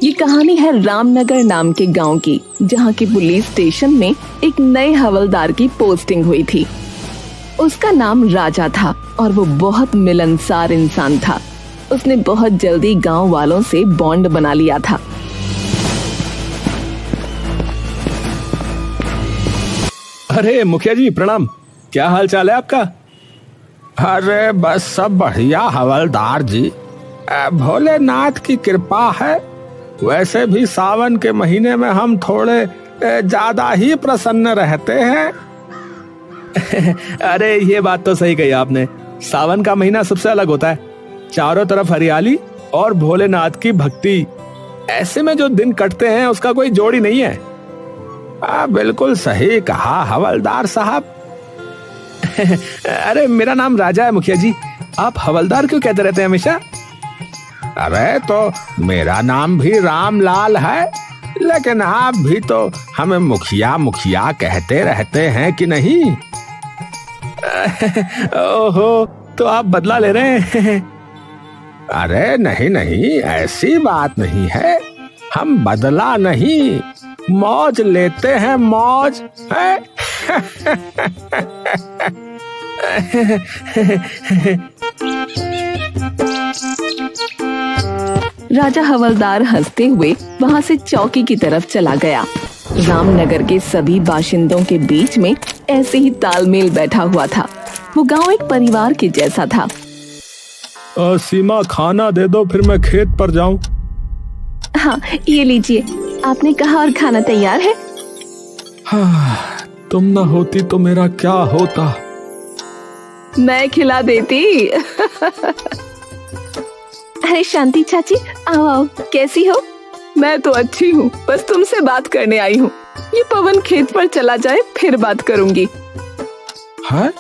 ये कहानी है रामनगर नाम के गांव की, जहां की पुलिस स्टेशन में एक नए हवलदार की पोस्टिंग हुई थी। उसका नाम राजा था और वो बहुत मिलनसार इंसान था। उसने बहुत जल्दी गांव वालों से बॉन्ड बना लिया था। अरे मुखिया जी प्रणाम, क्या हाल चाल है आपका? अरे बस सब बढ़िया हवलदार जी, भोलेनाथ की कृपा है। वैसे भी सावन के महीने में हम थोड़े ज्यादा ही प्रसन्न रहते हैं। अरे ये बात तो सही कही आपने, सावन का महीना सबसे अलग होता है। चारों तरफ हरियाली और भोलेनाथ की भक्ति, ऐसे में जो दिन कटते हैं उसका कोई जोड़ ही नहीं है। बिल्कुल सही कहा हवलदार साहब। अरे मेरा नाम राजा है मुखिया जी, आप हवलदार क्यों कहते रहते हैं हमेशा? अरे तो मेरा नाम भी रामलाल है, लेकिन आप भी तो हमें मुखिया मुखिया कहते रहते हैं कि नहीं? ओहो, तो आप बदला ले रहे हैं? अरे नहीं नहीं, ऐसी बात नहीं है। हम बदला नहीं, मौज लेते हैं, मौज है। राजा हवलदार हंसते हुए वहां से चौकी की तरफ चला गया। रामनगर के सभी बाशिंदों के बीच में ऐसे ही तालमेल बैठा हुआ था। वो गांव एक परिवार के जैसा था। सीमा खाना दे दो, फिर मैं खेत पर जाऊं। हाँ ये लीजिए, आपने कहा और खाना तैयार है। हाँ, तुम ना होती तो मेरा क्या होता। मैं खिला देती। अरे शांति चाची, आओ आओ, कैसी हो? मैं तो अच्छी हूँ, बस तुमसे बात करने आई हूँ। ये पवन खेत पर चला जाए फिर बात करूंगी। है?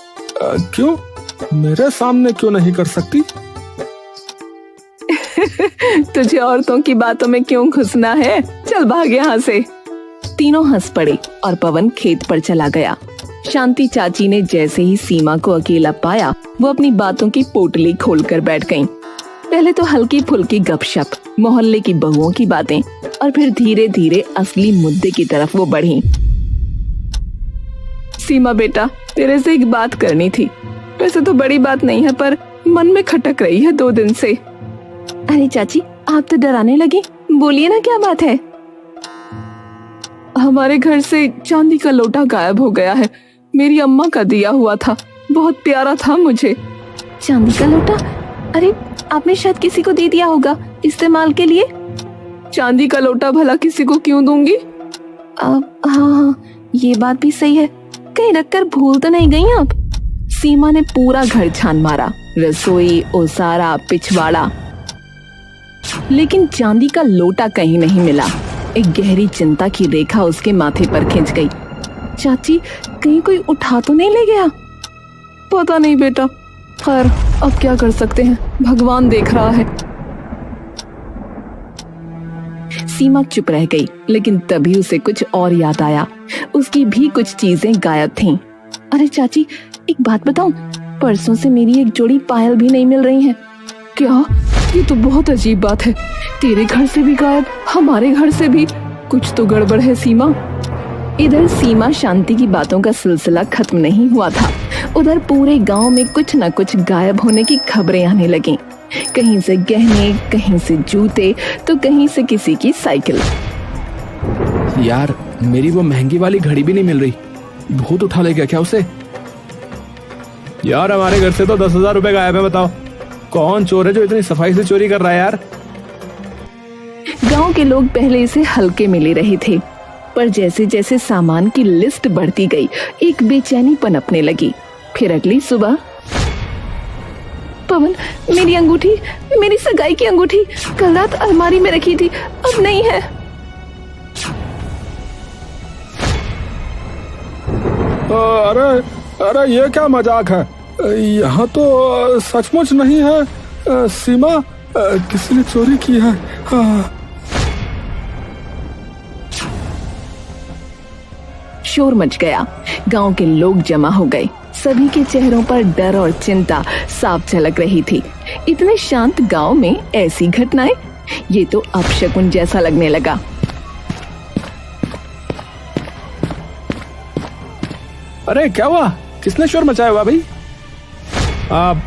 क्यों? मेरे सामने क्यों नहीं कर सकती? तुझे औरतों की बातों में क्यों घुसना है? चल भाग यहाँ से। तीनों हंस पड़े और पवन खेत पर चला गया। शांति चाची ने जैसे ही सीमा को अकेला पाया, वो अपनी बातों की पोटली खोलकर बैठ गईं। पहले तो हल्की फुल्की गपशप, मोहल्ले की बहुओं की बातें, और फिर धीरे धीरे असली मुद्दे की तरफ वो बढ़ी। सीमा बेटा, तेरे से एक बात करनी थी। वैसे तो बड़ी बात नहीं है, पर मन में खटक रही है 2 दिन से। अरे चाची, आप तो डराने लगी, बोलिए ना क्या बात है। हमारे घर से चांदी का लोटा गायब हो गया है। मेरी अम्मा का दिया हुआ था, बहुत प्यारा था मुझे। चांदी का लोटा? अरे आपने शायद किसी को दे दिया होगा इस्तेमाल के लिए। चांदी का लोटा भला किसी को क्यों दूंगी? हाँ, ये बात भी सही है। कहीं रखकर भूल तो नहीं गई आप? सीमा ने पूरा घर छान मारा, रसोई, ओसारा, पिछवाड़ा, लेकिन चांदी का लोटा कहीं नहीं मिला। एक गहरी चिंता की रेखा उसके माथे पर खिंच गई। चाची, कहीं कोई उठा तो नहीं ले गया? पता नहीं बेटा, खैर अब क्या कर सकते हैं, भगवान देख रहा है। सीमा चुप रह गई, लेकिन तभी उसे कुछ और याद आया। उसकी भी कुछ चीजें गायब थीं। अरे चाची, एक बात बताऊं, परसों से मेरी एक जोड़ी पायल भी नहीं मिल रही है। क्या? ये तो बहुत अजीब बात है। तेरे घर से भी गायब, हमारे घर से भी। कुछ तो गड़बड़ है सीमा। इधर सीमा शांति की बातों का सिलसिला खत्म नहीं हुआ था, उधर पूरे गांव में कुछ न कुछ गायब होने की खबरें आने लगीं। कहीं से गहने, कहीं से जूते, तो कहीं से किसी की साइकिल। यार, मेरी वो महंगी वाली घड़ी भी नहीं मिल रही। भूत उठा ले गया क्या उसे? यार हमारे घर से तो 10,000 रुपए गायब है। बताओ कौन चोर है जो इतनी सफाई से चोरी कर रहा है यार? गांव के लोग पहले इसे हल्के में ले रहे थे, पर जैसे जैसे सामान की लिस्ट बढ़ती गई, एक बेचैनी पनपने लगी। फिर अगली सुबह, पवन, मेरी अंगूठी, मेरी सगाई की अंगूठी कल रात अलमारी में रखी थी, अब नहीं है। अरे ये क्या मजाक है? यहाँ तो सचमुच नहीं है। सीमा, किसी ने चोरी की है। शोर मच गया, गांव के लोग जमा हो गए। सभी के चेहरों पर डर और चिंता साफ झलक रही थी। इतने शांत गांव में ऐसी घटनाएं, ये तो अपशकुन जैसा लगने लगा। अरे क्या हुआ? किसने शोर मचाया हुआ भाई?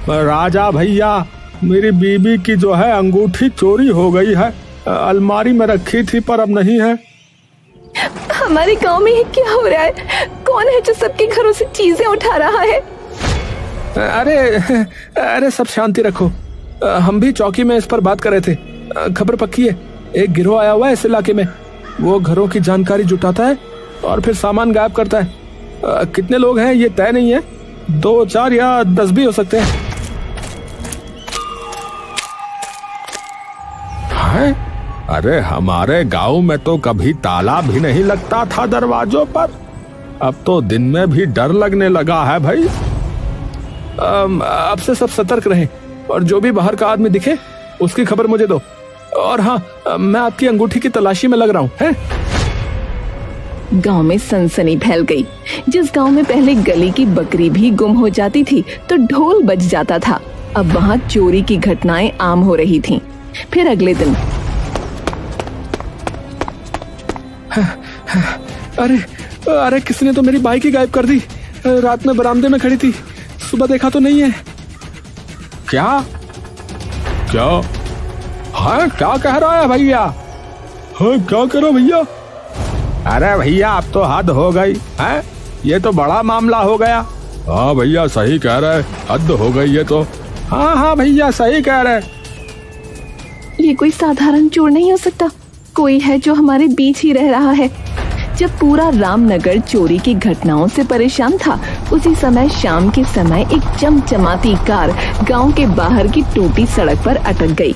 राजा भैया, मेरी बीबी की जो है अंगूठी चोरी हो गई है। अलमारी में रखी थी पर अब नहीं है। हमारे गांव में ये क्या हो रहा है? कौन है जो सबके घरों से चीजें उठा रहा है? अरे सब शांति रखो। हम भी चौकी में इस पर बात कर रहे थे। खबर पक्की है, एक गिरोह आया हुआ है इस इलाके में। वो घरों की जानकारी जुटाता है और फिर सामान गायब करता है। कितने लोग हैं ये तय नहीं है, 2, 4 या 10 भी हो सकते हैं। अरे हमारे गांव में तो कभी ताला भी नहीं लगता था दरवाजों पर, अब तो दिन में भी डर लगने लगा है भाई। अब से सब सतर्क रहें और जो भी बाहर का आदमी दिखे उसकी खबर मुझे दो। और हाँ, मैं आपकी अंगूठी की तलाशी में लग रहा हूँ। गांव में सनसनी फैल गई। जिस गांव में पहले गली की बकरी भी गुम हो जाती थी तो ढोल बज जाता था, अब वहां चोरी की घटनाएं आम हो रही थीं। फिर अगले दिन अरे किसने तो मेरी बाइक ही गायब कर दी। रात में बरामदे में खड़ी थी, सुबह देखा तो नहीं है। क्या क्या हाँ, क्या कह रहा है भैया? हाँ, क्या करो भैया? अरे भैया, अब तो हद हो गई है, ये तो बड़ा मामला हो गया। हाँ भैया, सही कह रहे, हद हो गई ये तो। हाँ भैया, सही कह रहे। ये कोई साधारण चोर नहीं हो सकता, कोई है जो हमारे बीच ही रह रहा है। जब पूरा रामनगर चोरी की घटनाओं से परेशान था, उसी समय शाम के समय एक चमचमाती कार गांव के बाहर की टूटी सड़क पर अटक गई।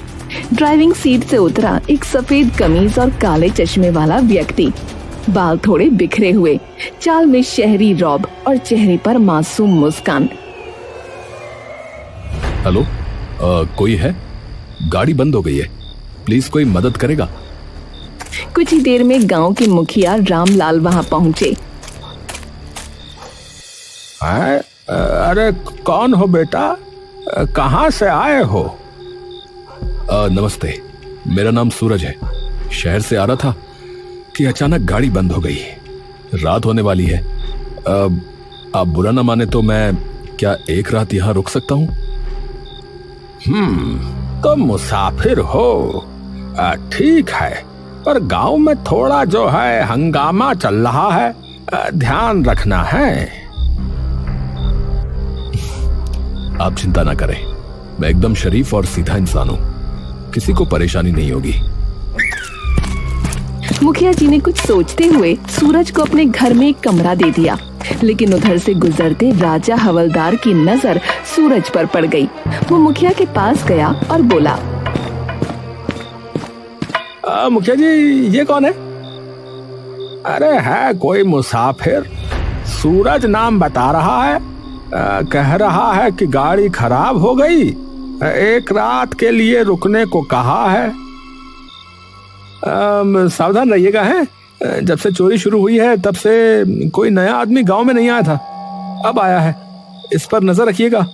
ड्राइविंग सीट से उतरा एक सफेद कमीज और काले चश्मे वाला व्यक्ति, बाल थोड़े बिखरे हुए, चाल में शहरी रौब और चेहरे पर मासूम मुस्कान। हेलो, कोई है? गाड़ी बंद हो गई है, प्लीज कोई मदद करेगा? कुछ ही देर में गांव के मुखिया रामलाल वहां पहुंचे। अरे कौन हो बेटा, कहाँ से आए हो? नमस्ते, मेरा नाम सूरज है। शहर से आ रहा था कि अचानक गाड़ी बंद हो गई। रात होने वाली है। आप बुरा ना माने तो मैं क्या एक रात यहाँ रुक सकता हूँ? तो मुसाफिर हो, ठीक है, पर गांव में थोड़ा जो है हंगामा चल रहा है, ध्यान रखना है। आप चिंता ना करें, मैं एकदम शरीफ और सीधा इंसान हूँ, किसी को परेशानी नहीं होगी। मुखिया जी ने कुछ सोचते हुए सूरज को अपने घर में एक कमरा दे दिया, लेकिन उधर से गुजरते राजा हवलदार की नजर सूरज पर पड़ गई। वो मुखिया के पास गया और बोला, मुखिया जी, ये कौन है? अरे है कोई मुसाफिर, सूरज नाम बता रहा है। कह रहा है कि गाड़ी खराब हो गई, एक रात के लिए रुकने को कहा है। सावधान रहिएगा। है, जब से चोरी शुरू हुई है तब से कोई नया आदमी गांव में नहीं आया था, अब आया है, इस पर नजर रखिएगा।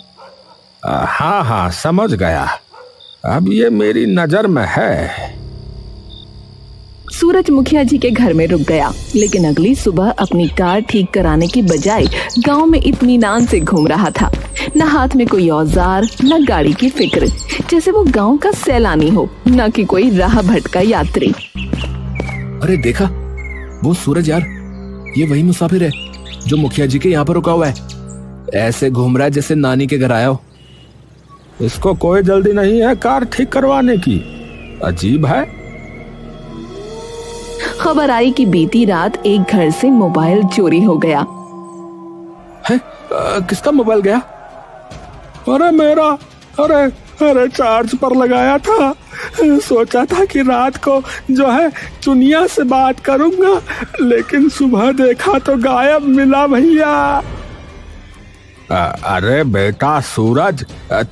हाँ समझ गया, अब ये मेरी नजर में है। सूरज मुखिया जी के घर में रुक गया, लेकिन अगली सुबह अपनी कार ठीक कराने की बजाय गांव में इत्मीनान से घूम रहा था। न हाथ में कोई औजार, न गाड़ी की फिक्र, जैसे वो गांव का सैलानी हो, न कि कोई राह भटका यात्री। अरे देखा, वो सूरज यार, ये वही मुसाफिर है जो मुखिया जी के यहाँ पर रुका हुआ है। ऐसे घूम रहा है जैसे नानी के घर आया हो। इसको कोई जल्दी नहीं है कार ठीक करवाने की, अजीब है। खबर आई कि बीती रात एक घर से मोबाइल चोरी हो गया। है? किसका मोबाइल गया? अरे मेरा, अरे चार्ज पर लगाया था, सोचा था कि रात को जो है चुनिया से बात करूंगा, लेकिन सुबह देखा तो गायब मिला भैया। अरे बेटा सूरज,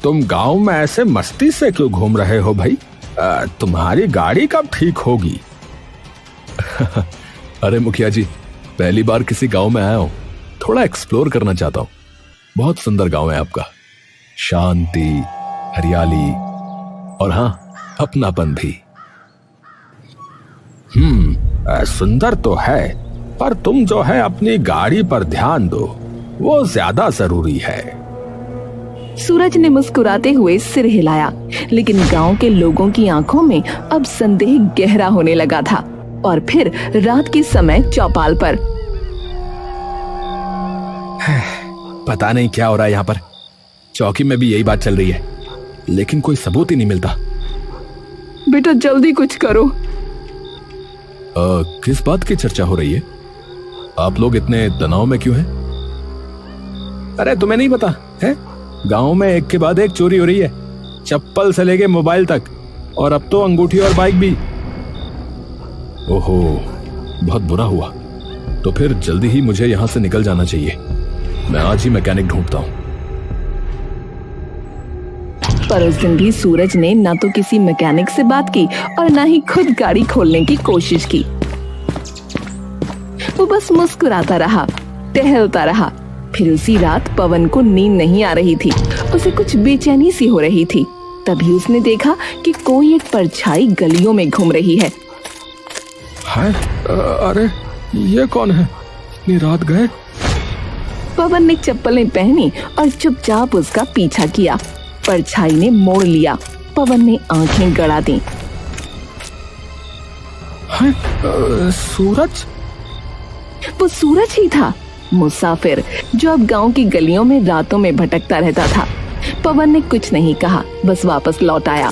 तुम गांव में ऐसे मस्ती से क्यों घूम रहे हो भाई? तुम्हारी गाड़ी कब ठीक होगी? अरे मुखिया जी, पहली बार किसी गांव में आया हूं, थोड़ा एक्सप्लोर करना चाहता हूं। बहुत सुंदर गांव है आपका, शांति, हरियाली और हाँ, अपनापन भी। सुंदर तो है, पर तुम जो है अपनी गाड़ी पर ध्यान दो, वो ज्यादा जरूरी है। सूरज ने मुस्कुराते हुए सिर हिलाया, लेकिन गांव के लोगों की आंखों में अब संदेह गहरा होने लगा था। और फिर रात के समय चौपाल पर पता नहीं क्या हो रहा है यहाँ पर। चौकी में भी यही बात चल रही है, लेकिन कोई सबूत ही नहीं मिलता। बेटा जल्दी कुछ करो। किस बात की चर्चा हो रही है? आप लोग इतने तनाव में क्यों हैं? अरे तुम्हें नहीं पता है, गांव में एक के बाद एक चोरी हो रही है, चप्पल से लेके मोबाइल तक, और अब तो अंगूठी और बाइक भी। ओहो, बहुत बुरा हुआ। तो फिर जल्दी ही मुझे यहां से निकल जाना चाहिए। मैं आज ही मैकेनिक ढूंढता हूं। पर उस दिन भी सूरज ने ना तो किसी मैकेनिक से बात की और ना ही खुद गाड़ी खोलने की कोशिश की। वो बस मुस्कुराता रहा, टहलता रहा। फिर उसी रात पवन को नींद नहीं आ रही थी, उसे कुछ बेचैनी सी हो रही थी। तभी उसने देखा कि कोई एक परछाई गलियों में घूम रही है। अरे ये कौन है? इतनी रात गए। पवन ने चप्पलें पहनी और चुपचाप उसका पीछा किया। परछाई ने मोड़ लिया। पवन ने आंखें गड़ा दी। सूरज? वो सूरज ही था, मुसाफिर जो अब गांव की गलियों में रातों में भटकता रहता था। पवन ने कुछ नहीं कहा, बस वापस लौट आया।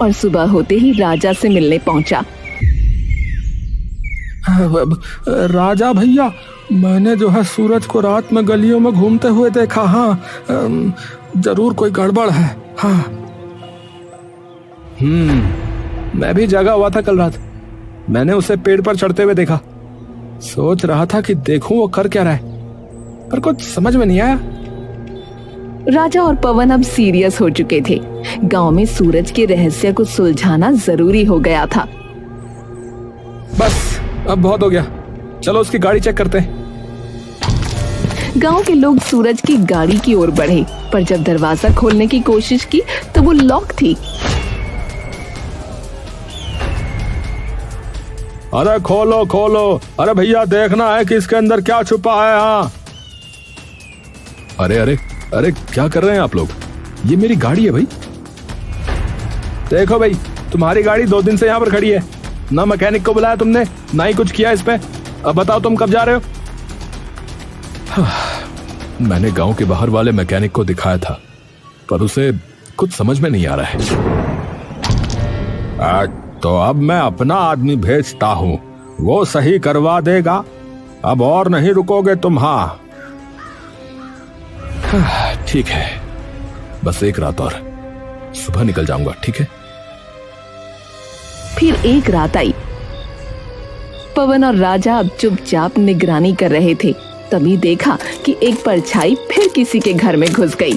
और सुबह होते ही राजा से मिलने पहुंचा। राजा भैया, मैंने जो है सूरज को रात में गलियों में घूमते हुए देखा। हाँ, जरूर कोई गड़बड़ है। हाँ। मैं भी जागा हुआ था कल रात। मैंने उसे पेड़ पर चढ़ते हुए देखा। सोच रहा था कि देखूं वो कर क्या रहा है, पर कुछ समझ में नहीं आया। राजा और पवन अब सीरियस हो चुके थे। गांव में सूरज के रहस्य को सुलझाना जरूरी हो गया था। बस अब बहुत हो गया, चलो उसकी गाड़ी चेक करते हैं। गांव के लोग सूरज की गाड़ी की ओर बढ़े, पर जब दरवाजा खोलने की कोशिश की तो वो लॉक थी। अरे खोलो खोलो, अरे भैया देखना है कि इसके अंदर क्या छुपा है। हाँ। अरे अरे अरे, क्या कर रहे हैं आप लोग? ये मेरी गाड़ी है भाई। देखो भाई, तुम्हारी गाड़ी 2 दिन से यहाँ पर खड़ी है, ना मैकेनिक को बुलाया तुमने, ना ही कुछ किया इस पे। अब बताओ तुम कब जा रहे हो? मैंने गांव के बाहर वाले मैकेनिक को दिखाया था, पर उसे कुछ समझ में नहीं आ रहा है। तो अब मैं अपना आदमी भेजता हूँ, वो सही करवा देगा। अब और नहीं रुकोगे तुम? हाँ ठीक है, बस एक रात और, सुबह निकल जाऊंगा। ठीक है। फिर एक रात आई। पवन और राजा अब चुपचाप निगरानी कर रहे थे। तभी देखा कि एक परछाई फिर किसी के घर में घुस गई।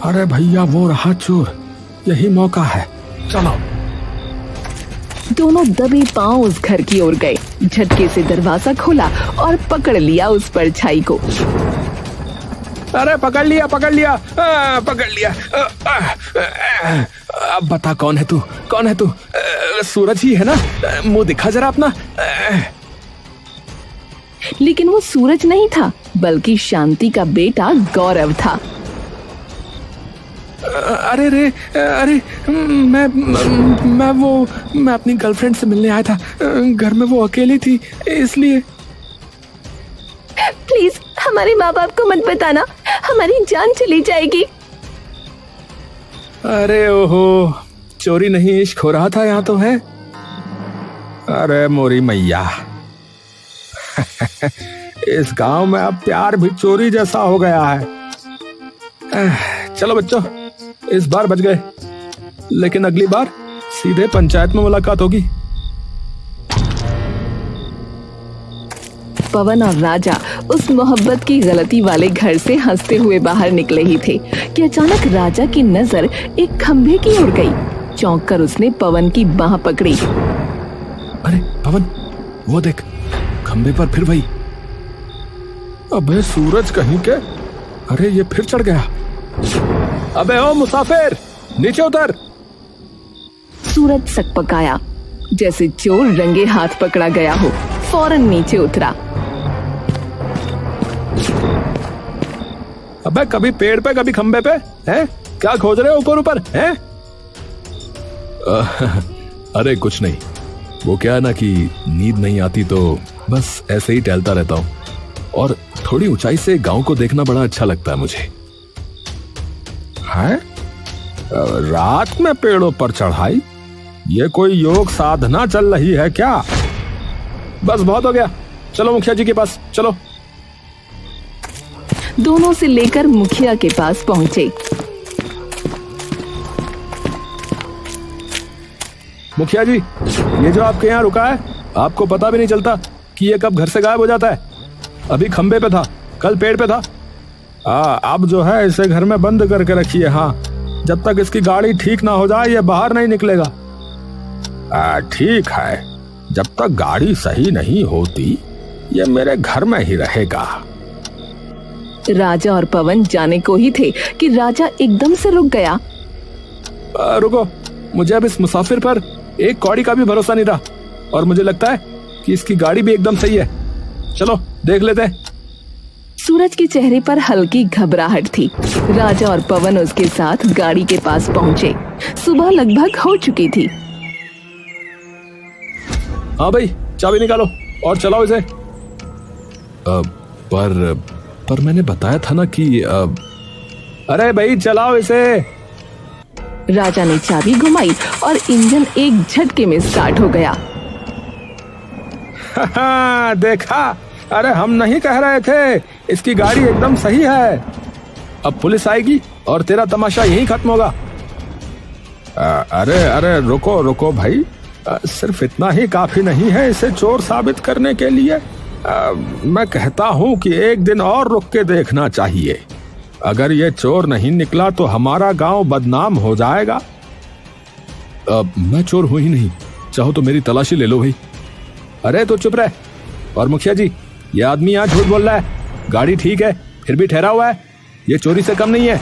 अरे भैया, वो रहा चोर, यही मौका है, चलो। दोनों दबे पांव उस घर की ओर गए, झटके से दरवाजा खोला और पकड़ लिया उस परछाई को। अरे पकड़ लिया, पकड़ लिया, पकड़ लिया। अब बता कौन है तू? कौन है तू? सूरज ही है ना? मुंह दिखा जरा अपना। लेकिन वो सूरज नहीं था, बल्कि शांति का बेटा गौरव था। अरे रे, अरे मैं अपनी गर्लफ्रेंड से मिलने आया था। घर में वो अकेली थी, इसलिए। प्लीज हमारे माँ बाप को मत बताना, हमारी जान चली जाएगी। अरे ओहो, चोरी नहीं इश्क हो रहा था यहाँ तो है। अरे मोरी मैया, इस गांव में अब प्यार भी चोरी जैसा हो गया है। चलो बच्चों, इस बार बच गए, लेकिन अगली बार सीधे पंचायत में मुलाकात होगी। पवन और राजा उस मोहब्बत की गलती वाले घर से हंसते हुए बाहर निकले ही थे कि अचानक राजा की नजर एक खंभे की ओर गई। चौंक कर उसने पवन की बाह पकड़ी। अरे पवन, वो देख, खंभे पर फिर वही। अबे सूरज कहीं के, अरे ये फिर चढ़ गया। अबे ओ मुसाफिर, नीचे उतर। सूरज सकपकाया, जैसे चोर रंगे हाथ पकड़ा गया हो। फौरन नीचे उतरा। अबे कभी पेड़ पे कभी खंबे पे, हैं? क्या खोज रहे हो ऊपर ऊपर, हैं? अरे कुछ नहीं, वो क्या है ना कि नींद नहीं आती तो बस ऐसे ही टहलता रहता हूँ, और थोड़ी ऊंचाई से गांव को देखना बड़ा अच्छा लगता है मुझे। है? रात में पेड़ों पर चढ़ाई? ये कोई योग साधना चल रही है क्या? बस बहुत हो गया, चलो मुखिया जी के पास चलो। दोनों से लेकर मुखिया के पास पहुंचे। मुखिया जी, ये जो आपके यहाँ रुका है, आपको पता भी नहीं चलता कि ये कब घर से गायब हो जाता है। अभी खंबे पे था, कल पेड़ पे था। अब जो है इसे घर में बंद करके रखिए। हाँ, जब तक इसकी गाड़ी ठीक ना हो जाए ये बाहर नहीं निकलेगा। ठीक है, जब तक गाड़ी सही नहीं होती ये मेरे घर में ही रहेगा। राजा और पवन जाने को ही थे कि राजा एकदम से रुक गया। रुको, मुझे अब इस मुसाफिर पर एक कौड़ी का भी भरोसा नहीं रहा, और मुझे लगता है कि इसकी गाड़ी भी एकदम सही है। चलो देख लेते हैं। सूरज के चेहरे पर हल्की घबराहट थी। राजा और पवन उसके साथ गाड़ी के पास पहुंचे। सुबह लगभग हो चुकी थी। हाँ भाई, चाबी निकालो और चलाओ इसे। पर मैंने बताया था ना कि अरे भाई चलाओ इसे। राजा ने चाबी घुमाई और इंजन एक झटके में स्टार्ट हो गया। देखा, अरे हम नहीं कह रहे थे, इसकी गाड़ी एकदम सही है। अब पुलिस आएगी और तेरा तमाशा यहीं खत्म होगा। अरे रुको रुको भाई, सिर्फ इतना ही काफी नहीं है इसे चोर साबित करने के लिए। मैं कहता हूँ कि एक दिन और रुक के देखना चाहिए। अगर ये चोर नहीं निकला तो हमारा गांव बदनाम हो जाएगा। मैं चोर हूं ही नहीं, चाहो तो मेरी तलाशी ले लो भाई। अरे तो चुप रह। और मुखिया जी, ये आदमी यहाँ झूठ बोल रहा है। गाड़ी ठीक है फिर भी ठहरा हुआ है, ये चोरी से कम नहीं है।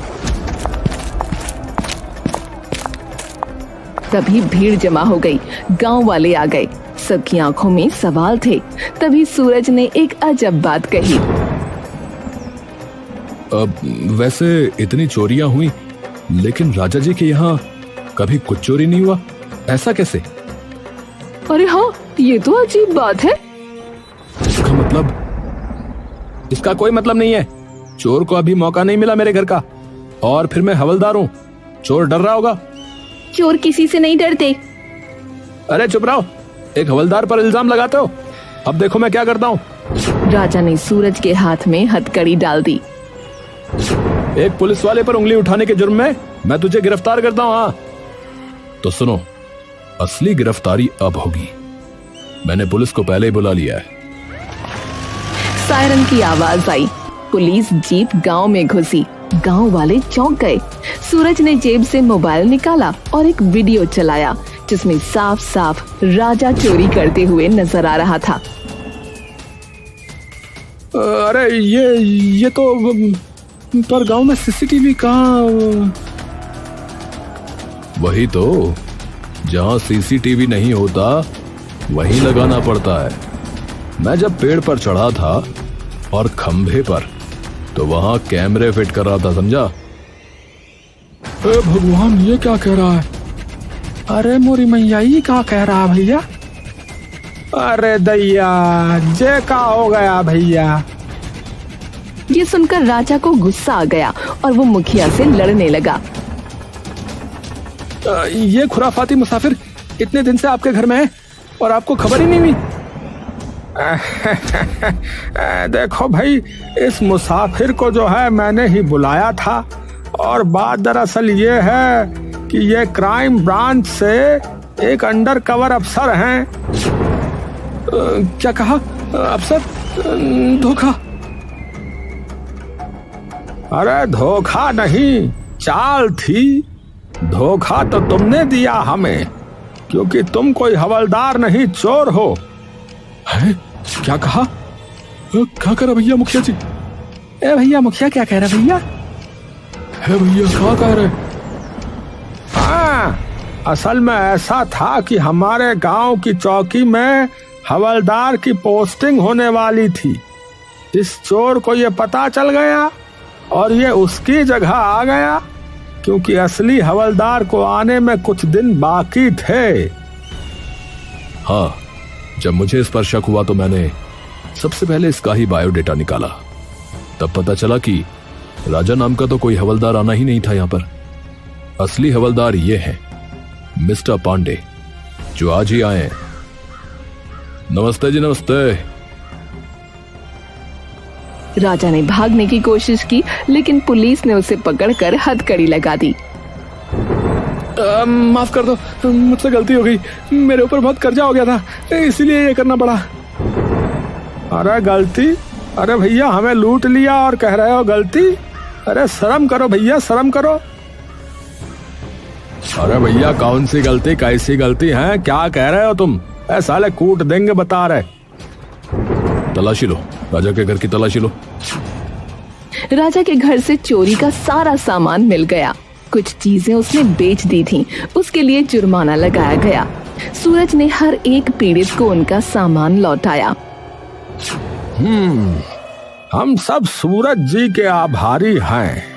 तभी भीड़ जमा हो गई। गांव वाले आ गए। सबकी आंखों में सवाल थे। तभी सूरज ने एक अजब बात कही। वैसे इतनी चोरियां हुई, लेकिन राजा जी के यहाँ कभी कुछ चोरी नहीं हुआ, ऐसा कैसे? अरे हाँ, ये तो अजीब बात है। इसका मतलब? इसका कोई मतलब नहीं है। चोर को अभी मौका नहीं मिला मेरे घर का, और फिर मैं हवलदार हूँ। चोर डर रहा होगा। चोर किसी से नहीं डरते। अरे चुप रहो, एक हवलदार पर इल्जाम लगाते हो। अब देखो मैं क्या करता हूँ। राजा ने सूरज के हाथ में हथकड़ी डाल दी। एक पुलिस वाले पर उंगली उठाने के जुर्म में मैं तुझे गिरफ्तार करता हूँ। हाँ तो सुनो, असली गिरफ्तारी अब होगी। मैंने पुलिस को पहले ही बुला लिया है। सायरन की आवाज आई। पुलिस जीप गांव में घुसी। गांव वाले चौंक गए। सूरज ने जेब से मोबाइल निकाला और एक वीडियो चलाया, जिसमें साफ साफ राजा चोरी करते हुए नजर आ रहा था। अरे ये तो, पर गांव में सीसीटीवी कहाँ? वही तो, जहाँ सीसीटीवी नहीं होता वहीं लगाना पड़ता है। मैं जब पेड़ पर चढ़ा था और खंभे पर, तो वहां कैमरे फिट कर रहा था, समझा? भगवान, ये क्या कह रहा है? अरे मोरी मैया, ये क्या कह रहा है भैया? अरे दैया, जे का हो गया भैया? ये सुनकर राजा को गुस्सा आ गया और वो मुखिया से लड़ने लगा। ये खुराफाती मुसाफिर इतने दिन से आपके घर में है और आपको खबर ही नहीं हुई? देखो भाई, इस मुसाफिर को जो है मैंने ही बुलाया था, और बात दरअसल ये है कि ये क्राइम ब्रांच से एक अंडर कवर अफसर हैं। क्या कहा? अफसर? धोखा? अरे धोखा नहीं, चाल थी। धोखा तो तुमने दिया हमें, क्योंकि तुम कोई हवलदार नहीं, चोर हो। है? क्या कहा? क्या करा भैया मुखिया जी? ए भैया, मुखिया क्या कह रहा भैया? है भैया, क्या कह रहे? हाँ, असल में ऐसा था कि हमारे गांव की चौकी में हवलदार की पोस्टिंग होने वाली थी। इस चोर को ये पता चल गया और ये उसकी जगह आ गया, क्योंकि असली हवलदार को आने में कुछ दिन बाकी थे। हाँ, जब मुझे इस पर शक हुआ तो मैंने सबसे पहले इसका ही बायोडेटा निकाला। तब पता चला कि राजा नाम का तो कोई हवलदार आना ही नहीं था यहाँ पर। असली हवलदार ये हैं मिस्टर पांडे, जो आज ही आए हैं। नमस्ते जी, नमस्ते। राजा ने भागने की कोशिश की, लेकिन पुलिस ने उसे पकड़कर हथकड़ी लगा दी। माफ कर दो, मुझसे गलती हो गई। मेरे ऊपर बहुत कर्जा हो गया था, इसीलिए ये करना पड़ा। अरे गलती? अरे भैया, हमें लूट लिया और कह रहे हो गलती? अरे शर्म करो भैया, शर्म करो। अरे भैया, कौन सी गलती, कैसी गलती है, क्या कह रहे हो तुम? साले कूट देंगे बता रहे। तलाशी लो, राजा के घर की तलाशी लो। राजा के घर से चोरी का सारा सामान मिल गया। कुछ चीजें उसने बेच दी थीं, उसके लिए जुर्माना लगाया गया। सूरज ने हर एक पीड़ित को उनका सामान लौटाया। हम सब सूरज जी के आभारी हैं।